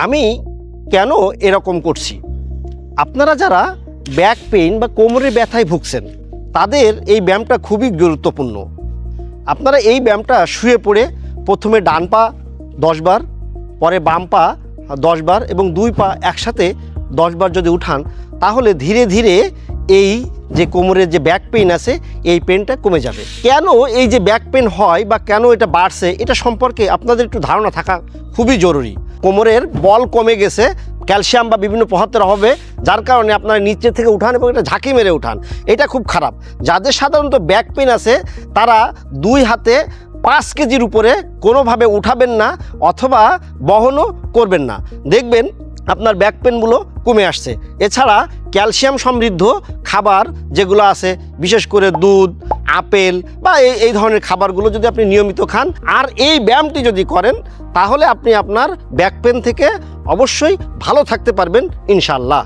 আমি কেন এরকম করছি, আপনারা যারা ব্যাক পেইন বা কোমরের ব্যথায় ভুগছেন তাদের এই ব্যায়ামটা খুবই গুরুত্বপূর্ণ। আপনারা এই ব্যায়ামটা শুয়ে পড়ে প্রথমে ডান পা 10 বার, পরে বাম পা 10 বার এবং 2 পা একসাথে 10 বার যদি উঠান, তাহলে ধীরে ধীরে এই যে কোমরের যে ব্যাক পেইন আছে এই পেনটা কমে যাবে। কেন এই যে ব্যাক পেন হয় বা কেন এটা বাড়ছে, এটা সম্পর্কে আপনাদের একটু ধারণা থাকা খুবই জরুরি। কোমরের বল কমে গেছে ক্যালসিয়াম বা বিভিন্ন পদার্থের অভাবে, যার কারণে আপনারা নিচে থেকে উঠান এবং এটা ঝাঁকি মেরে উঠান, এটা খুব খারাপ। যাদের সাধারণত ব্যাক পেন আছে তারা 2 হাতে 5 কেজির উপরে কোনোভাবে উঠাবেন না অথবা বহনও করবেন না, দেখবেন আপনার ব্যাক পেনগুলো কমে আসছে। এছাড়া ক্যালসিয়াম সমৃদ্ধ খাবার যেগুলো আছে, বিশেষ করে দুধ, আপেল বা এই ধরনের খাবারগুলো যদি আপনি নিয়মিত খান আর এই ব্যায়ামটি যদি করেন, তাহলে আপনি আপনার ব্যাক পেন থেকে অবশ্যই ভালো থাকতে পারবেন ইনশাআল্লাহ।